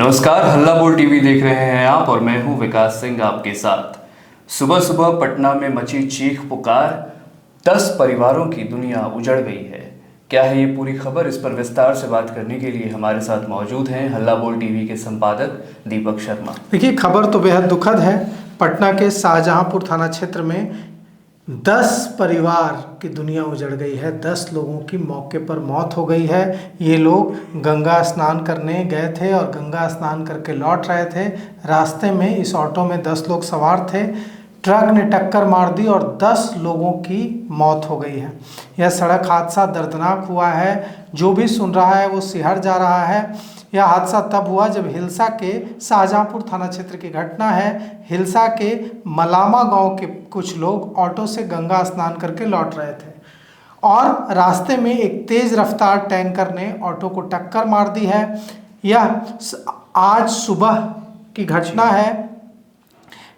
नमस्कार, हल्ला बोल टीवी देख रहे हैं आप और मैं हूं विकास सिंह आपके साथ। सुबह सुबह पटना में मची चीख पुकार, 10 परिवारों की दुनिया उजड़ गई है। क्या है ये पूरी खबर, इस पर विस्तार से बात करने के लिए हमारे साथ मौजूद हैं हल्ला बोल टीवी के संपादक दीपक शर्मा। देखिए, खबर तो बेहद दुखद है। पटना के शाहजहांपुर थाना क्षेत्र में 10 परिवार की दुनिया उजड़ गई है। 10 लोगों की मौके पर मौत हो गई है। ये लोग गंगा स्नान करने गए थे और गंगा स्नान करके लौट रहे थे। रास्ते में इस ऑटो में 10 लोग सवार थे। ट्रक ने टक्कर मार दी और 10 लोगों की मौत हो गई है। यह सड़क हादसा दर्दनाक हुआ है। जो भी सुन रहा है वो सिहर जा रहा है। यह हादसा तब हुआ जब हिलसा के शाहजहांपुर थाना क्षेत्र की घटना है। हिलसा के मलामा गांव के कुछ लोग ऑटो से गंगा स्नान करके लौट रहे थे और रास्ते में एक तेज रफ्तार टैंकर ने ऑटो को टक्कर मार दी है। यह आज सुबह की घटना है।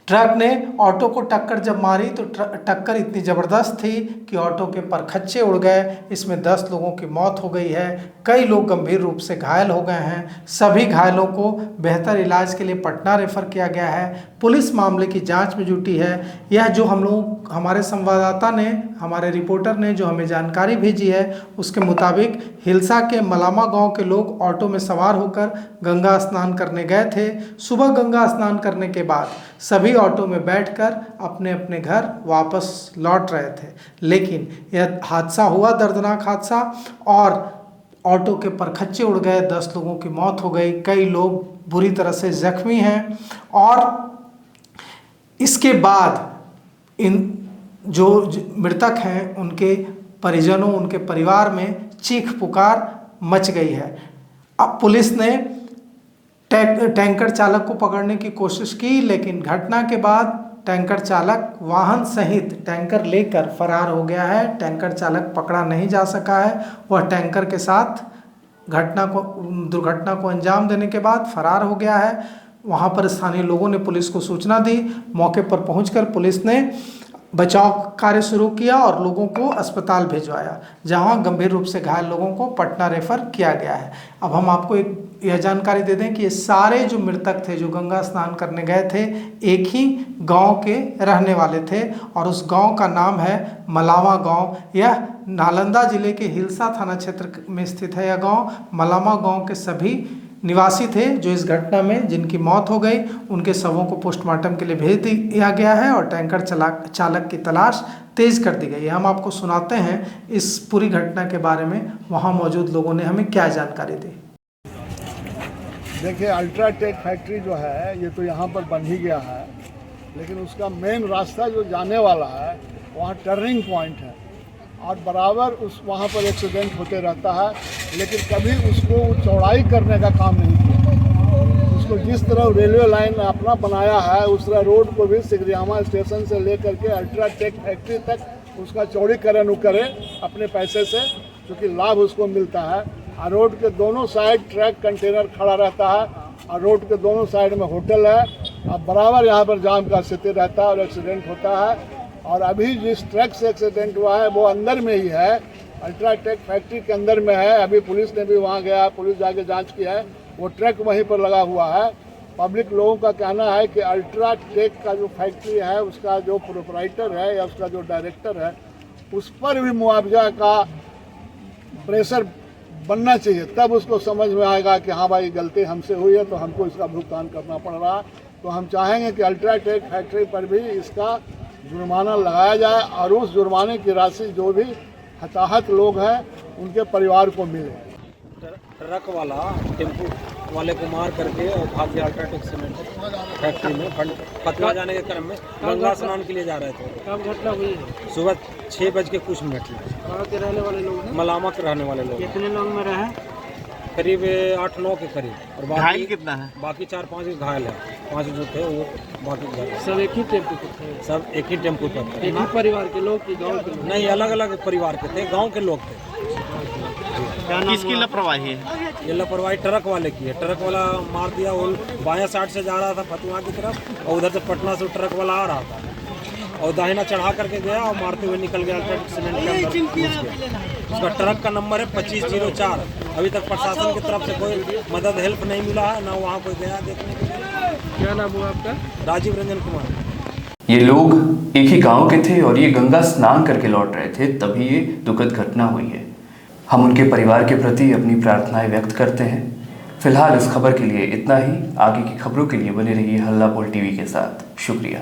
ट्रक ने ऑटो को टक्कर जब मारी तो टक्कर इतनी ज़बरदस्त थी कि ऑटो के परखच्चे उड़ गए। इसमें 10 लोगों की मौत हो गई है। कई लोग गंभीर रूप से घायल हो गए हैं। सभी घायलों को बेहतर इलाज के लिए पटना रेफर किया गया है। पुलिस मामले की जांच में जुटी है। यह जो हमारे संवाददाता ने, हमारे रिपोर्टर ने जो हमें जानकारी भेजी है, उसके मुताबिक हिलसा के मलामा गांव के लोग ऑटो में सवार होकर गंगा स्नान करने गए थे। सुबह गंगा स्नान करने के बाद सभी ऑटो में बैठकर अपने अपने घर वापस लौट रहे थे, लेकिन यह हादसा हुआ, दर्दनाक हादसा, और ऑटो के परखच्चे उड़ गए। 10 लोगों की मौत हो गई। कई लोग बुरी तरह से जख्मी हैं और इसके बाद इन जो मृतक हैं उनके परिजनों, उनके परिवार में चीख पुकार मच गई है। अब पुलिस ने टैंकर चालक को पकड़ने की कोशिश की, लेकिन घटना के बाद टैंकर चालक वाहन सहित टैंकर लेकर फरार हो गया है। टैंकर चालक पकड़ा नहीं जा सका है। वह टैंकर के साथ दुर्घटना को अंजाम देने के बाद फरार हो गया है। वहां पर स्थानीय लोगों ने पुलिस को सूचना दी। मौके पर पहुंचकर पुलिस ने बचाव कार्य शुरू किया और लोगों को अस्पताल भिजवाया, जहां गंभीर रूप से घायल लोगों को पटना रेफर किया गया है। अब हम आपको यह जानकारी दे दें कि ये सारे जो मृतक थे, जो गंगा स्नान करने गए थे, एक ही गांव के रहने वाले थे और उस गांव का नाम है मलामा गांव। यह नालंदा जिले के हिलसा थाना क्षेत्र में स्थित है। यह गाँव मलामा गाँव के सभी निवासी थे जो इस घटना में जिनकी मौत हो गई, उनके शवों को पोस्टमार्टम के लिए भेज दिया गया है और टैंकर चालक की तलाश तेज कर दी गई है। हम आपको सुनाते हैं इस पूरी घटना के बारे में वहां मौजूद लोगों ने हमें क्या जानकारी दी। देखिए, अल्ट्राटेक फैक्ट्री जो है ये तो यहाँ पर बन ही गया है, लेकिन उसका मेन रास्ता जो जाने वाला है वहाँ टर्निंग पॉइंट है और बराबर वहाँ पर एक्सीडेंट होते रहता है, लेकिन कभी उसको चौड़ाई करने का काम नहीं किया। उसको जिस तरह रेलवे लाइन अपना बनाया है उस तरह रोड को भी सिगरियामा स्टेशन से लेकर के अल्ट्राटेक फैक्ट्री तक उसका चौड़ीकरण करे अपने पैसे से, क्योंकि लाभ उसको मिलता है। और रोड के दोनों साइड ट्रक कंटेनर खड़ा रहता है और रोड के दोनों साइड में होटल है और बराबर यहाँ पर जाम का स्थिति रहता है और एक्सीडेंट होता है। और अभी जिस ट्रक से एक्सीडेंट हुआ है वो अंदर में ही है, अल्ट्राटेक फैक्ट्री के अंदर में है। अभी पुलिस ने भी वहाँ गया, पुलिस जाके जांच की है, वो ट्रक वहीं पर लगा हुआ है। पब्लिक लोगों का कहना है कि अल्ट्राटेक का जो फैक्ट्री है उसका जो प्रोपराइटर है या उसका जो डायरेक्टर है उस पर भी मुआवजा का प्रेशर बनना चाहिए, तब उसको समझ में आएगा कि हाँ भाई गलती हमसे हुई है तो हमको इसका भुगतान करना पड़ रहा है। तो हम चाहेंगे कि अल्ट्राटेक फैक्ट्री पर भी इसका जुर्माना लगाया जाए और उस जुर्माने की राशि जो भी हताहत लोग हैं उनके परिवार को मिले। ट्रक वाला टेम्पो वाले को मार करके और भाग गया अल्ट्राटेक सीमेंट फैक्ट्री में। फतवा जाने के क्रम में गंगा स्नान के लिए जा रहे थे। कब घटना हुई है? सुबह 6 बज के कुछ मिनट में। कहाँ के रहने वाले लोग हैं? मलामा के रहने वाले लोग। कितने लोग में रहे? करीब 8-9 के करीब। और घायल कितना है? बाकी 4-5 घायल है। 5 जो थे वो बाकी घायल। सब एक ही टेम्पो पे थे? सब एक ही टेम्पो पर थे। एक ही परिवार के लोग कि गाँव के लोग? नहीं, अलग अलग परिवार के थे, गाँव के लोग थे। किसकी लापरवाही है? ये लापरवाही ट्रक वाले की है। ट्रक वाला मार दिया। वो बाया साइड से जा रहा था फतवा की तरफ और उधर से पटना से ट्रक वाला आ रहा था और दाहिना चढ़ा करके गया और मारते हुए निकल गया अल्ट्राटेक सीमेंट के अंदर घुस गया। उसका ट्रक का नंबर है 2504। अभी तक प्रशासन की तरफ से कोई मदद हेल्प नहीं मिला है, ना वहाँ कोई गया देखने के लिए। क्या नाम हुआ आपका? राजीव रंजन कुमार। ये लोग एक ही गांव के थे और ये गंगा स्नान करके लौट रहे थे, तभी ये दुखद घटना हुई है। हम उनके परिवार के प्रति अपनी प्रार्थनाएं व्यक्त करते हैं। फिलहाल इस खबर के लिए इतना ही। आगे की खबरों के लिए बने रहिए हल्ला बोल टीवी के साथ। शुक्रिया।